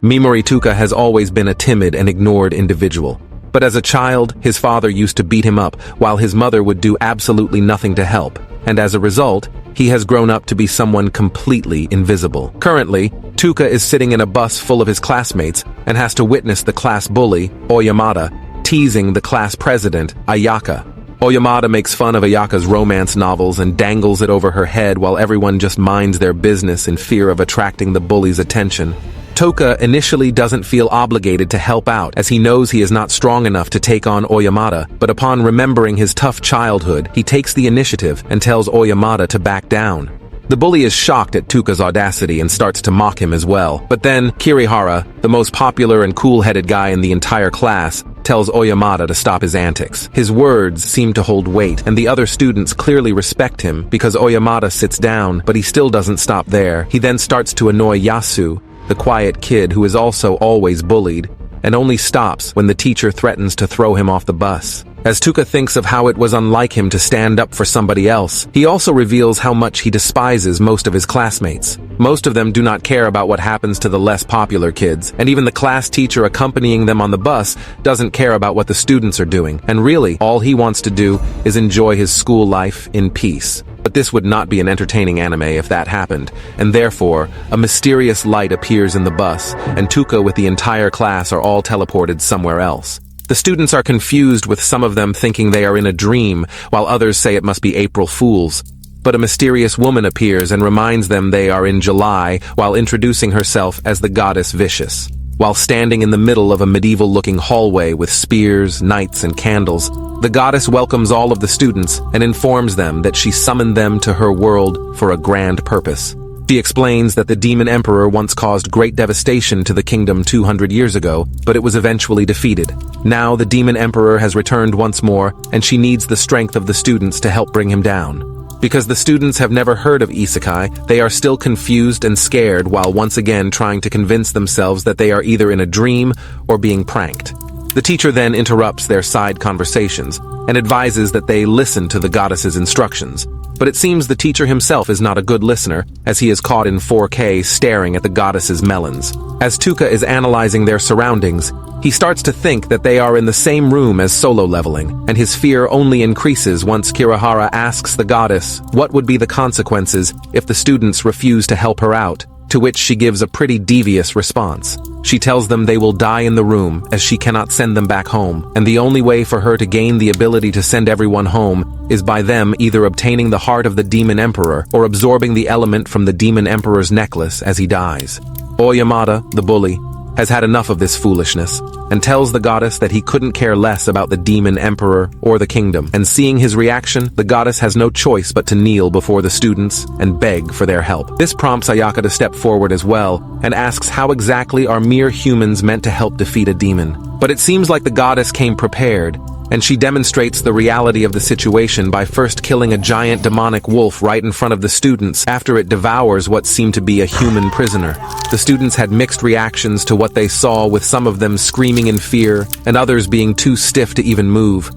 Mimori Touka has always been a timid and ignored individual. But as a child, his father used to beat him up, while his mother would do absolutely nothing to help, and as a result, he has grown up to be someone completely invisible. Currently, Touka is sitting in a bus full of his classmates and has to witness the class bully, Oyamada, teasing the class president, Ayaka. Oyamada makes fun of Ayaka's romance novels and dangles it over her head while everyone just minds their business in fear of attracting the bully's attention. Touka initially doesn't feel obligated to help out as he knows he is not strong enough to take on Oyamada, but upon remembering his tough childhood, he takes the initiative and tells Oyamada to back down. The bully is shocked at Touka's audacity and starts to mock him as well. But then, Kirihara, the most popular and cool-headed guy in the entire class, tells Oyamada to stop his antics. His words seem to hold weight, and the other students clearly respect him because Oyamada sits down, but he still doesn't stop there. He then starts to annoy Yasu, the quiet kid who is also always bullied, and only stops when the teacher threatens to throw him off the bus. As Touka thinks of how it was unlike him to stand up for somebody else, he also reveals how much he despises most of his classmates. Most of them do not care about what happens to the less popular kids, and even the class teacher accompanying them on the bus doesn't care about what the students are doing, and really, all he wants to do is enjoy his school life in peace. But this would not be an entertaining anime if that happened, and therefore, a mysterious light appears in the bus, and Touka with the entire class are all teleported somewhere else. The students are confused, with some of them thinking they are in a dream, while others say it must be April Fools. But a mysterious woman appears and reminds them they are in July while introducing herself as the goddess Vicious. While standing in the middle of a medieval-looking hallway with spears, knights, and candles, the goddess welcomes all of the students and informs them that she summoned them to her world for a grand purpose. She explains that the demon emperor once caused great devastation to the kingdom 200 years ago, but it was eventually defeated. Now the demon emperor has returned once more, and she needs the strength of the students to help bring him down. Because the students have never heard of isekai, they are still confused and scared while once again trying to convince themselves that they are either in a dream or being pranked. The teacher then interrupts their side conversations and advises that they listen to the goddess's instructions. But it seems the teacher himself is not a good listener, as he is caught in 4K staring at the goddess's melons. As Touka is analyzing their surroundings, he starts to think that they are in the same room as solo leveling, and his fear only increases once Kirihara asks the goddess what would be the consequences if the students refuse to help her out, to which she gives a pretty devious response. She tells them they will die in the room as she cannot send them back home, and the only way for her to gain the ability to send everyone home is by them either obtaining the heart of the demon emperor or absorbing the element from the demon emperor's necklace as he dies. Oyamada, the bully, has had enough of this foolishness, and tells the goddess that he couldn't care less about the demon emperor or the kingdom, and seeing his reaction, the goddess has no choice but to kneel before the students and beg for their help. This prompts Ayaka to step forward as well, and asks how exactly are mere humans meant to help defeat a demon. But it seems like the goddess came prepared, and she demonstrates the reality of the situation by first killing a giant demonic wolf right in front of the students after it devours what seemed to be a human prisoner. The students had mixed reactions to what they saw, with some of them screaming in fear and others being too stiff to even move.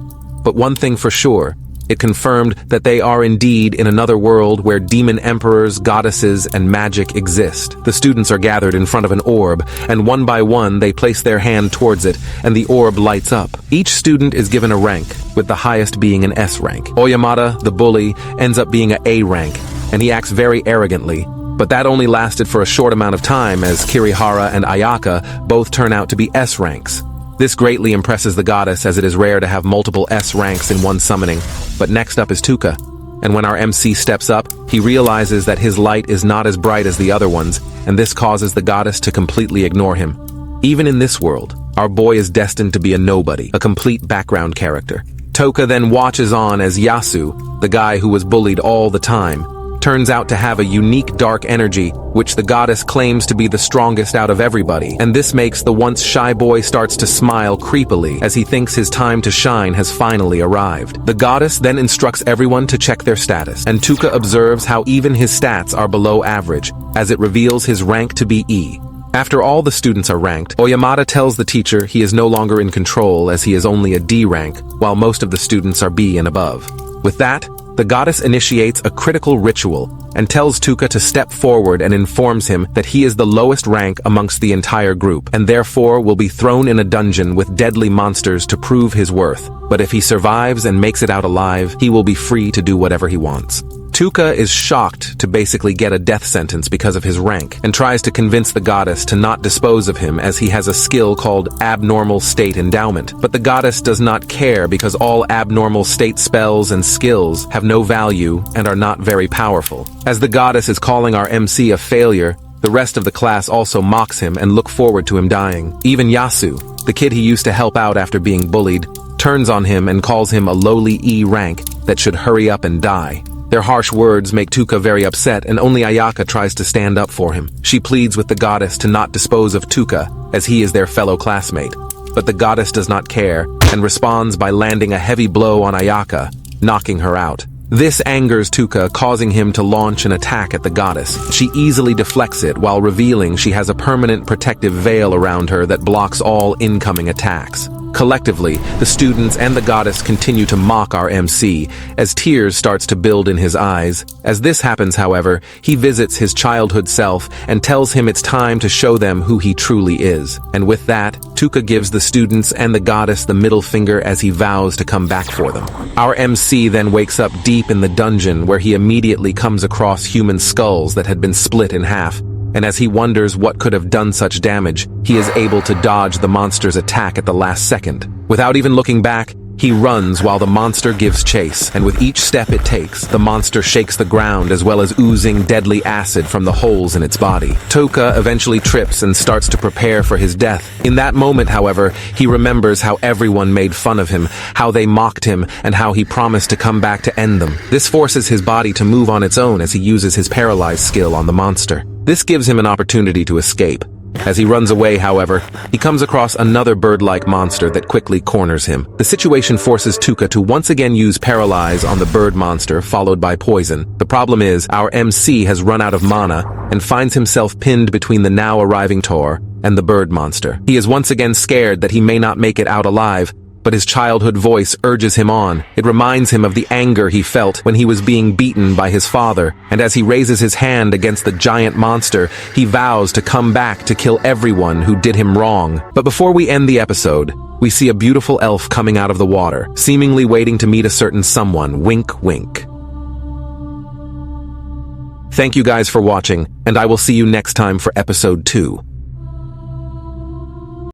But one thing for sure, it confirmed that they are indeed in another world where demon emperors, goddesses, and magic exist. The students are gathered in front of an orb, and one by one they place their hand towards it, and the orb lights up. Each student is given a rank, with the highest being an S rank. Oyamada, the bully, ends up being an A rank, and he acts very arrogantly. But that only lasted for a short amount of time, as Kirihara and Ayaka both turn out to be S ranks. This greatly impresses the goddess, as it is rare to have multiple S ranks in one summoning. But next up is Touka, and when our MC steps up, he realizes that his light is not as bright as the other ones, and this causes the goddess to completely ignore him. Even in this world, our boy is destined to be a nobody, a complete background character. Touka then watches on as Yasu, the guy who was bullied all the time, turns out to have a unique dark energy, which the goddess claims to be the strongest out of everybody, and this makes the once shy boy starts to smile creepily as he thinks his time to shine has finally arrived. The goddess then instructs everyone to check their status, and Touka observes how even his stats are below average, as it reveals his rank to be E. After all the students are ranked, Oyamada tells the teacher he is no longer in control as he is only a D rank, while most of the students are B and above. With that, the goddess initiates a critical ritual and tells Touka to step forward and informs him that he is the lowest rank amongst the entire group and therefore will be thrown in a dungeon with deadly monsters to prove his worth. But if he survives and makes it out alive, he will be free to do whatever he wants. Touka is shocked to basically get a death sentence because of his rank and tries to convince the goddess to not dispose of him as he has a skill called abnormal state endowment. But the goddess does not care because all abnormal state spells and skills have no value and are not very powerful. As the goddess is calling our MC a failure, the rest of the class also mocks him and look forward to him dying. Even Yasu, the kid he used to help out after being bullied, turns on him and calls him a lowly E rank that should hurry up and die. Their harsh words make Touka very upset and only Ayaka tries to stand up for him. She pleads with the goddess to not dispose of Touka as he is their fellow classmate. But the goddess does not care and responds by landing a heavy blow on Ayaka, knocking her out. This angers Touka, causing him to launch an attack at the goddess. She easily deflects it while revealing she has a permanent protective veil around her that blocks all incoming attacks. Collectively, the students and the goddess continue to mock our MC as tears starts to build in his eyes. As this happens, however, he visits his childhood self and tells him it's time to show them who he truly is. And with that, Touka gives the students and the goddess the middle finger as he vows to come back for them. Our MC then wakes up deep in the dungeon where he immediately comes across human skulls that had been split in half. And as he wonders what could have done such damage, he is able to dodge the monster's attack at the last second. Without even looking back, he runs while the monster gives chase, and with each step it takes, the monster shakes the ground as well as oozing deadly acid from the holes in its body. Touka eventually trips and starts to prepare for his death. In that moment, however, he remembers how everyone made fun of him, how they mocked him, and how he promised to come back to end them. This forces his body to move on its own as he uses his paralyze skill on the monster. This gives him an opportunity to escape. As he runs away, however, he comes across another bird-like monster that quickly corners him. The situation forces Touka to once again use Paralyze on the bird monster, followed by Poison. The problem is, our MC has run out of mana and finds himself pinned between the now arriving Tor and the bird monster. He is once again scared that he may not make it out alive, but his childhood voice urges him on. It reminds him of the anger he felt when he was being beaten by his father, and as he raises his hand against the giant monster, he vows to come back to kill everyone who did him wrong. But before we end the episode, we see a beautiful elf coming out of the water, seemingly waiting to meet a certain someone. Wink, wink. Thank you guys for watching, and I will see you next time for episode 2.